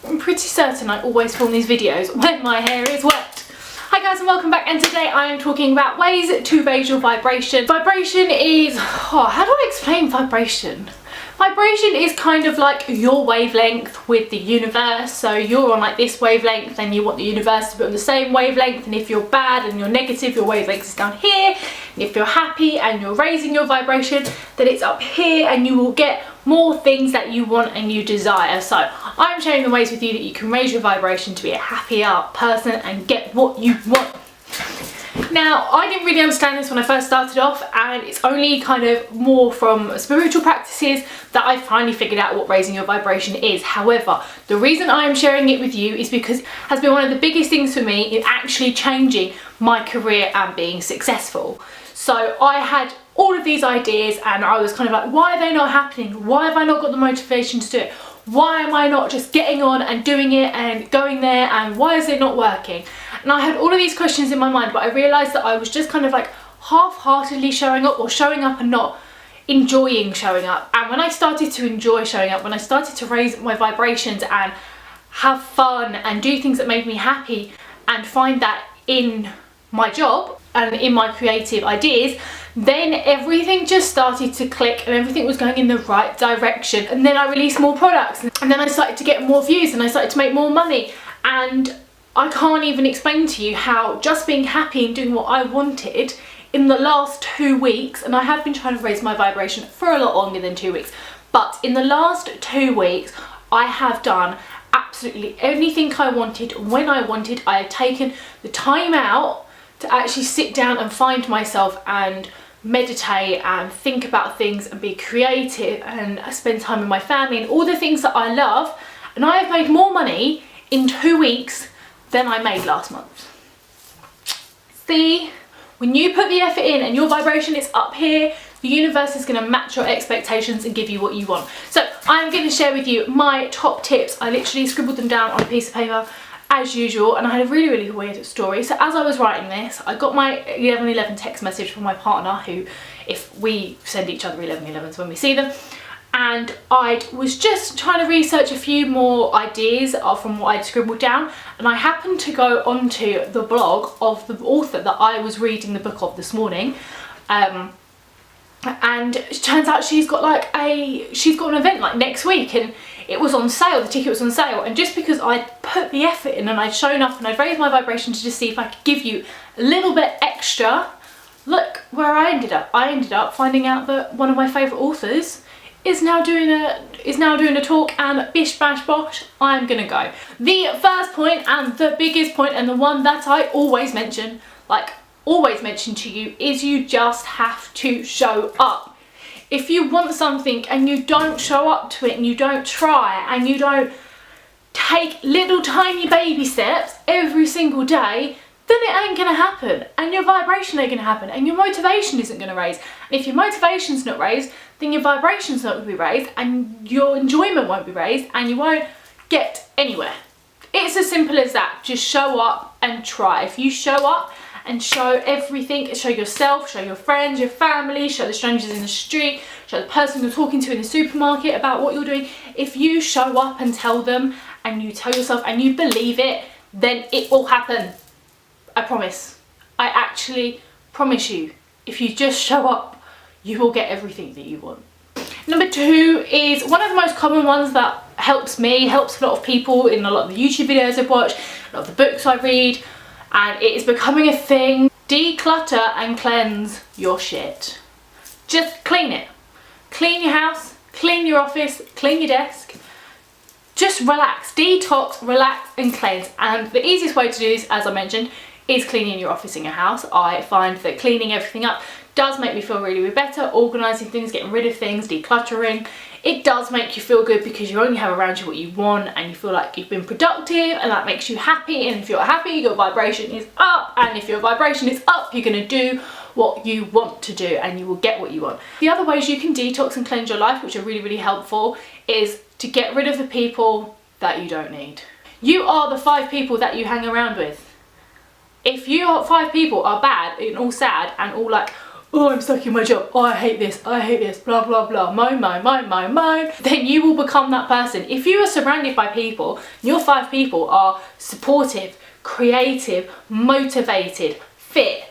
I'm pretty certain I always film these videos when my hair is wet. Hi guys and welcome back, and today I am talking about ways to raise your vibration. Vibration is, how do I explain vibration? Vibration is kind of like your wavelength with the universe. So you're on like this wavelength and you want the universe to be on the same wavelength, and if you're bad and you're negative, your wavelength is down here, and if you're happy and you're raising your vibration, then it's up here, and you will get more things that you want and you desire. So I'm sharing the ways with you that you can raise your vibration to be a happier person and get what you want. Now, I didn't really understand this when I first started off, and it's only kind of more from spiritual practices that I finally figured out what raising your vibration is. However, the reason I am sharing it with you is because it has been one of the biggest things for me in actually changing my career and being successful. So I had all of these ideas and I was kind of like, why are they not happening? Why have I not got the motivation to do it? Why am I not just getting on and doing it and going there, and why is it not working? And I had all of these questions in my mind, but I realised that I was just kind of like half-heartedly showing up, or showing up and not enjoying showing up. And when I started to enjoy showing up, when I started to raise my vibrations and have fun and do things that made me happy and find that in my job and in my creative ideas, then everything just started to click and everything was going in the right direction. And then I released more products, and then I started to get more views and I started to make more money. And I can't even explain to you how just being happy and doing what I wanted in the last 2 weeks, and I have been trying to raise my vibration for a lot longer than 2 weeks, but in the last 2 weeks I have done absolutely anything I wanted when I wanted. I have taken the time out to actually sit down and find myself and meditate and think about things and be creative and spend time with my family and all the things that I love. And I have made more money in 2 weeks than I made last month. See, when you put the effort in and your vibration is up here, the universe is going to match your expectations and give you what you want. So I'm going to share with you my top tips. I literally scribbled them down on a piece of paper as usual, and I had a really weird story. So as I was writing this, I got my 1111 text message from my partner, who, if we send each other 1111s when we see them, and I was just trying to research a few more ideas from what I'd scribbled down, and I happened to go onto the blog of the author that I was reading the book of this morning, and it turns out she's got an event like next week, and it was on sale, the ticket was on sale. And just because I'd put the effort in and I'd shown up and I'd raised my vibration to just see if I could give you a little bit extra, look where I ended up. I ended up finding out that one of my favourite authors is now doing a talk, and bish bash bosh, I'm gonna go. The first point, and the biggest point, and the one that I always mention, to you, is you just have to show up. If you want something and you don't show up to it and you don't try and you don't take little tiny baby steps every single day, then it ain't gonna happen, and your vibration ain't gonna happen, and your motivation isn't gonna raise. And if your motivation's not raised, then your vibration's not gonna be raised, and your enjoyment won't be raised, and you won't get anywhere. It's as simple as that. Just show up and try. If you show up and show everything, show yourself, show your friends, your family, show the strangers in the street, show the person you're talking to in the supermarket about what you're doing. If you show up and tell them, and you tell yourself and you believe it, then it will happen. I promise. I actually promise you. If you just show up, you will get everything that you want. Number 2 is one of the most common ones that helps me, helps a lot of people in a lot of the YouTube videos I've watched, a lot of the books I read, and it is becoming a thing. Declutter and cleanse your shit. Just clean it. Clean your house, clean your office, clean your desk. Just relax, detox, relax and cleanse. And the easiest way to do this, as I mentioned, is cleaning your office and your house. I find that cleaning everything up does make me feel really better. Organising things, getting rid of things, decluttering. It does make you feel good because you only have around you what you want, and you feel like you've been productive, and that makes you happy. And if you're happy, your vibration is up. And if your vibration is up, you're going to do what you want to do and you will get what you want. The other ways you can detox and cleanse your life, which are really helpful, is to get rid of the people that you don't need. You are the 5 people that you hang around with. If your 5 people are bad and all sad and all like oh, I'm stuck in my job, oh, I hate this, blah, blah, blah, moan, then you will become that person. If you are surrounded by people, your 5 people are supportive, creative, motivated, fit.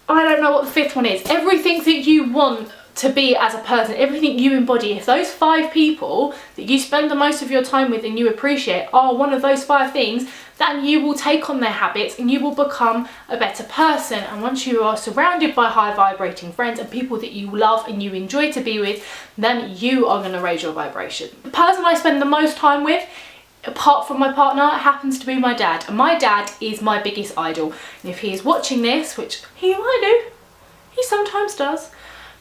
I don't know what the 5th one is. Everything that you want to be as a person, everything you embody, if those 5 people that you spend the most of your time with and you appreciate are one of those 5 things, then you will take on their habits and you will become a better person. And once you are surrounded by high vibrating friends and people that you love and you enjoy to be with, then you are going to raise your vibration. The person I spend the most time with, apart from my partner, happens to be my dad. And my dad is my biggest idol. And if he is watching this, which he might do, he sometimes does,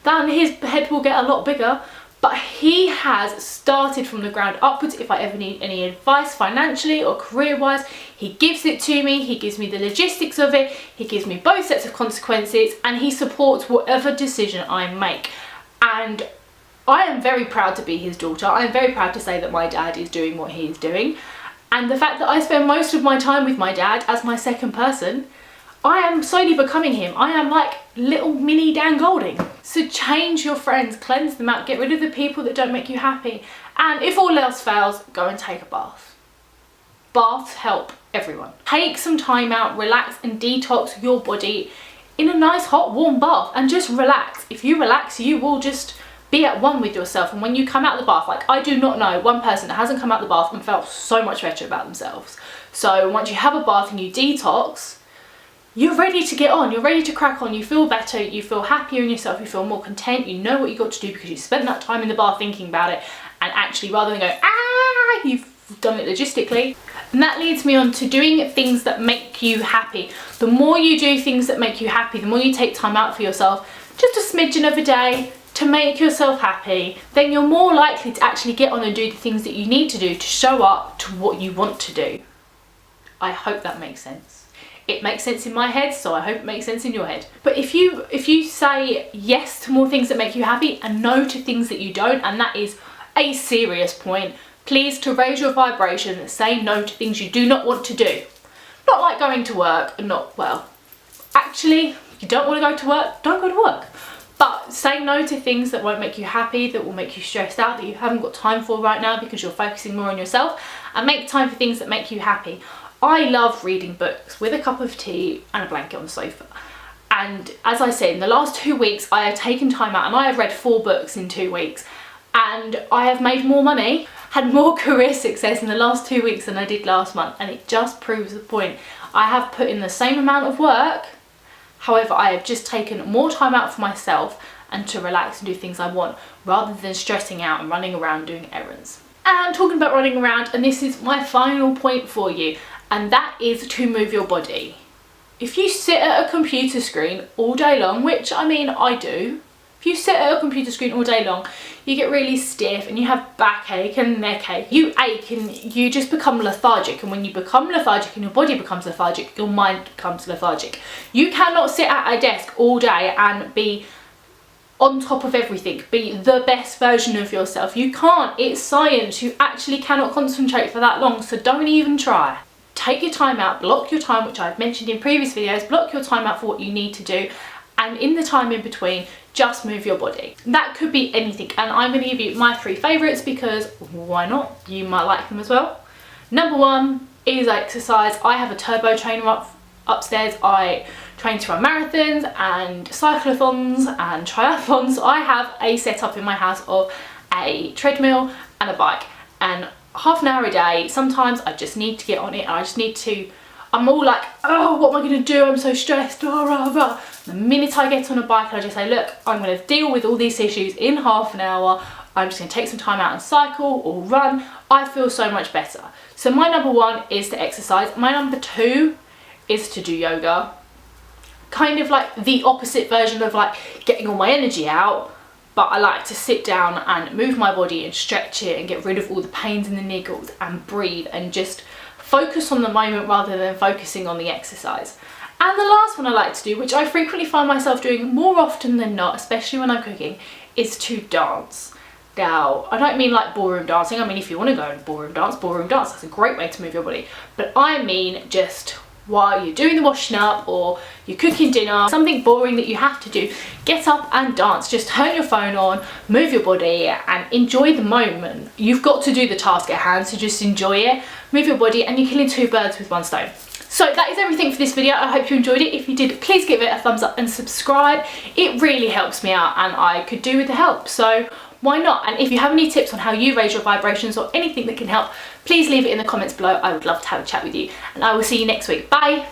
then his head will get a lot bigger. But he has started from the ground upwards. If I ever need any advice financially or career-wise, he gives it to me. He gives me the logistics of it. He gives me both sets of consequences, and he supports whatever decision I make. And I am very proud to be his daughter. I am very proud to say that my dad is doing what he is doing. And the fact that I spend most of my time with my dad as my second person, I am slowly becoming him. I am like little mini Dan Golding. So change your friends, cleanse them out, get rid of the people that don't make you happy. And if all else fails, go and take a bath. Baths help everyone. Take some time out, relax and detox your body in a nice hot warm bath and just relax. If you relax, you will just be at one with yourself. And when you come out of the bath, like I do not know one person that hasn't come out of the bath and felt so much better about themselves. So once you have a bath and you detox, you're ready to get on, you're ready to crack on, you feel better, you feel happier in yourself, you feel more content, you know what you got to do because you spent that time in the bath thinking about it, and actually rather than go, ah, you've done it logistically. And that leads me on to doing things that make you happy. The more you do things that make you happy, the more you take time out for yourself, just a smidgen of a day to make yourself happy, then you're more likely to actually get on and do the things that you need to do to show up to what you want to do. I hope that makes sense. It makes sense in my head, so I hope it makes sense in your head. But if you say yes to more things that make you happy and no to things that you don't, and that is a serious point, please, to raise your vibration, say no to things you do not want to do. Not like going to work, actually, if you don't want to go to work, don't go to work. But say no to things that won't make you happy, that will make you stressed out, that you haven't got time for right now because you're focusing more on yourself, and make time for things that make you happy. I love reading books with a cup of tea and a blanket on the sofa. And as I said, in the last 2 weeks, I have taken time out and I have read 4 books in 2 weeks. And I have made more money, had more career success in the last 2 weeks than I did last month. And it just proves the point. I have put in the same amount of work. However, I have just taken more time out for myself and to relax and do things I want, rather than stressing out and running around doing errands. And talking about running around, and this is my final point for you, and that is to move your body. If you sit at a computer screen all day long, which I mean I do, if you sit at a computer screen all day long, you get really stiff and you have backache and neck ache. You ache and you just become lethargic, and when you become lethargic and your body becomes lethargic, your mind becomes lethargic. You cannot sit at a desk all day and be on top of everything, be the best version of yourself. You can't, it's science. You actually cannot concentrate for that long, so don't even try. Take your time out, block your time, which I've mentioned in previous videos, block your time out for what you need to do, and in the time in between, just move your body. That could be anything, and I'm going to give you my 3 favourites because why not? You might like them as well. Number 1 is exercise. I have a turbo trainer upstairs. I train to run marathons and cyclothons and triathlons. I have a setup in my house of a treadmill and a bike, and half an hour a day. Sometimes I just need to get on it, and I just need to, I'm all like, oh, what am I going to do? I'm so stressed, rah, rah, rah. The minute I get on a bike, I just say, look, I'm going to deal with all these issues in half an hour. I'm just going to take some time out and cycle or run. I feel so much better. So my number 1 is to exercise. My number 2 is to do yoga. Kind of like the opposite version of like getting all my energy out. But I like to sit down and move my body and stretch it and get rid of all the pains and the niggles and breathe and just focus on the moment rather than focusing on the exercise. And the last one I like to do, which I frequently find myself doing more often than not, especially when I'm cooking, is to dance. Now, I don't mean like ballroom dancing. I mean, if you want to go and ballroom dance, that's a great way to move your body. But I mean just while you're doing the washing up or you're cooking dinner, something boring that you have to do, get up and dance. Just turn your phone on, move your body and enjoy the moment. You've got to do the task at hand, so just enjoy it, move your body, and you're killing two birds with one stone. So that is everything for this video. I hope you enjoyed it. If you did, please give it a thumbs up and subscribe. It really helps me out and I could do with the help, so why not? And if you have any tips on how you raise your vibrations or anything that can help, please leave it in the comments below. I would love to have a chat with you, and I will see you next week. Bye.